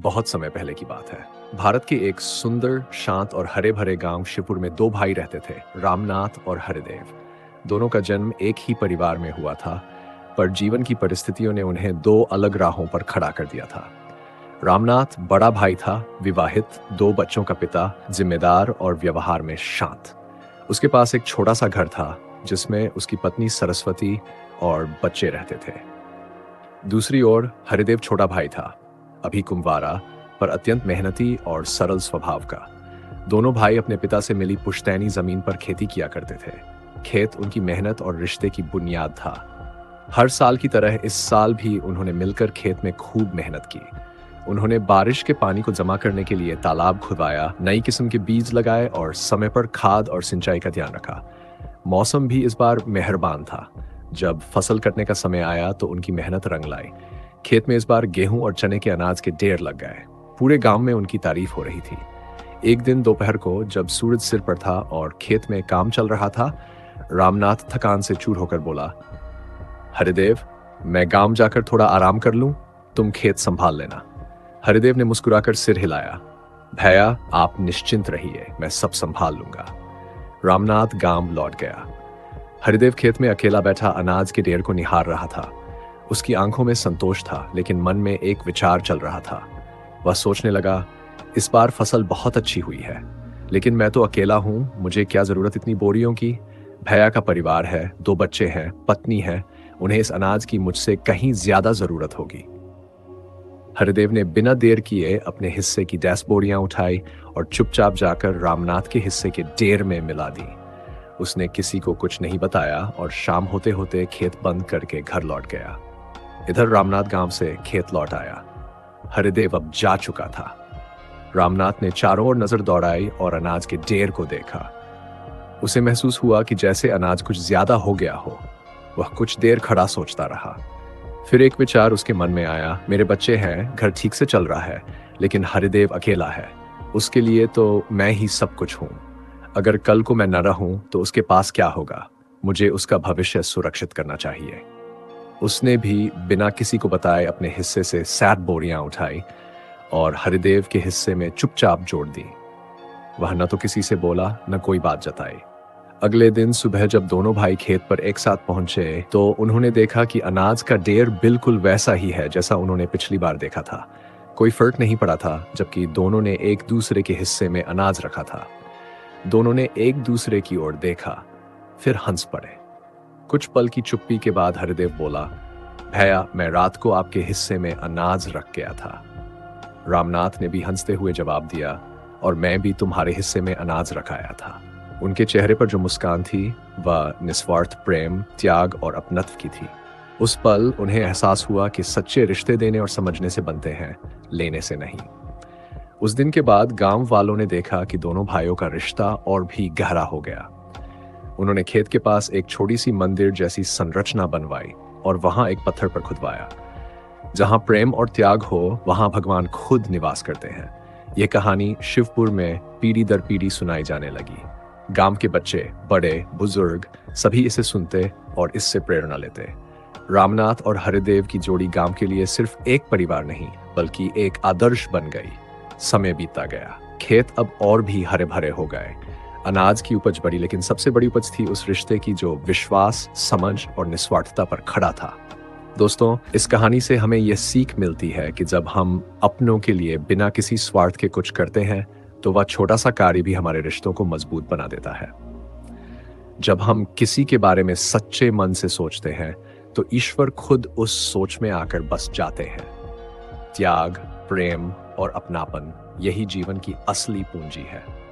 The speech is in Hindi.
बहुत समय पहले की बात है। भारत के एक सुंदर, शांत और हरे-भरे गांव शिवपुर में दो भाई रहते थे, रामनाथ और हरिदेव। दोनों का जन्म एक ही परिवार में हुआ था, पर जीवन की परिस्थितियों ने उन्हें दो अलग राहों पर खड़ा कर दिया था। रामनाथ बड़ा भाई था, विवाहित, दो बच्चों का पिता, जिम्मेदार और व्यवहार में शांत। उसके पास एक छोटा सा घर था, जिसमें उसकी पत्नी सरस्वती और बच्चे रहते थे। दूसरी ओर हरिदेव छोटा भाई था, अभी कुंवारा, पर अत्यंत मेहनती और सरल स्वभाव का। दोनों भाई अपने पिता से मिली पुश्तैनी जमीन पर खेती किया करते थे। खेत उनकी मेहनत और रिश्ते की बुनियाद था। हर साल की तरह इस साल भी उन्होंने मिलकर खेत में खूब मेहनत की। उन्होंने बारिश के पानी को जमा करने के लिए तालाब खुदवाया, नई किस्म के बीज लगाए और समय पर खाद और सिंचाई का ध्यान रखा। मौसम भी इस बार मेहरबान था। जब फसल कटने का समय आया तो उनकी मेहनत रंग लाई। खेत में इस बार गेहूं और चने के अनाज के ढेर लग गए। पूरे गांव में उनकी तारीफ हो रही थी। एक दिन दोपहर को जब सूरज सिर पर था और खेत में काम चल रहा था, रामनाथ थकान से चूर होकर बोला, हरिदेव, मैं गांव जाकर थोड़ा आराम कर लूं, तुम खेत संभाल लेना। हरिदेव ने मुस्कुराकर सिर हिलाया। भैया, आप निश्चिंत रहिए, मैं सब संभाल लूंगा। रामनाथ गांव लौट गया। हरिदेव खेत में अकेला बैठा अनाज के ढेर को निहार रहा था। उसकी आंखों में संतोष था, लेकिन मन में एक विचार चल रहा था। वह सोचने लगा, इस बार फसल बहुत अच्छी हुई है, लेकिन मैं तो अकेला हूं, मुझे क्या जरूरत इतनी बोरियों की। भैया का परिवार है, दो बच्चे हैं, पत्नी है, उन्हें इस अनाज की मुझसे कहीं ज्यादा जरूरत होगी। हरिदेव ने बिना देर किए अपने हिस्से की 10 बोरियां उठाई और चुपचाप जाकर रामनाथ के हिस्से के ढेर में मिला दी। उसने किसी को कुछ नहीं बताया और शाम होते होते खेत बंद करके घर लौट गया। इधर रामनाथ गांव से खेत लौट आया। हरिदेव अब जा चुका था। रामनाथ ने चारों ओर नजर दौड़ाई और अनाज के ढेर को देखा। उसे महसूस हुआ कि जैसे अनाज कुछ ज्यादा हो गया हो। वह कुछ देर खड़ा सोचता रहा। फिर एक विचार उसके मन में आया, मेरे बच्चे हैं, घर ठीक से चल रहा है, लेकिन हरिदेव अकेला है। उसके लिए तो मैं ही सब कुछ हूं। अगर कल को मैं न रहूं तो उसके पास क्या होगा। मुझे उसका भविष्य सुरक्षित करना चाहिए। उसने भी बिना किसी को बताए अपने हिस्से से 7 बोरियां उठाई और हरिदेव के हिस्से में चुपचाप जोड़ दी। वह न तो किसी से बोला, न कोई बात जताई। अगले दिन सुबह जब दोनों भाई खेत पर एक साथ पहुंचे तो उन्होंने देखा कि अनाज का ढेर बिल्कुल वैसा ही है जैसा उन्होंने पिछली बार देखा था। कोई फर्क नहीं पड़ा था, जबकि दोनों ने एक दूसरे के हिस्से में अनाज रखा था। दोनों ने एक दूसरे की ओर देखा, फिर हंस पड़े। कुछ पल की चुप्पी के बाद हरिदेव बोला, भैया, मैं रात को आपके हिस्से में अनाज रख गया था। रामनाथ ने भी हंसते हुए जवाब दिया, और मैं भी तुम्हारे हिस्से में अनाज रखाया था। उनके चेहरे पर जो मुस्कान थी वह निस्वार्थ प्रेम, त्याग और अपनत्व की थी। उस पल उन्हें एहसास हुआ कि सच्चे रिश्ते देने और समझने से बनते हैं, लेने से नहीं। उस दिन के बाद गांव वालों ने देखा कि दोनों भाइयों का रिश्ता और भी गहरा हो गया। उन्होंने खेत के पास एक छोटी सी मंदिर जैसी संरचना बनवाई और वहां एक पत्थर पर खुदवाया। जहां प्रेम और त्याग हो, वहां भगवान खुद निवास करते हैं। यह कहानी शिवपुर में पीढ़ी दर पीढ़ी सुनाई जाने लगी। गांव के बच्चे, बड़े, बुजुर्ग सभी इसे सुनते और इससे प्रेरणा लेते। रामनाथ और हरिदेव की जोड़ी गांव के लिए सिर्फ एक परिवार नहीं, बल्कि एक आदर्श बन गई। समय बीतता गया, खेत अब और भी हरे भरे हो गए। अनाज की उपज बढ़ी, लेकिन सबसे बड़ी उपज थी उस रिश्ते की जो विश्वास, समझ और निस्वार्थता पर खड़ा था। दोस्तों, इस कहानी से हमें यह सीख मिलती है कि जब हम अपनों के लिए बिना किसी स्वार्थ के कुछ करते हैं तो वह छोटा सा कार्य भी हमारे रिश्तों को मजबूत बना देता है। जब हम किसी के बारे में सच्चे मन से सोचते हैं तो ईश्वर खुद उस सोच में आकर बस जाते हैं। त्याग, प्रेम और अपनापन, यही जीवन की असली पूंजी है।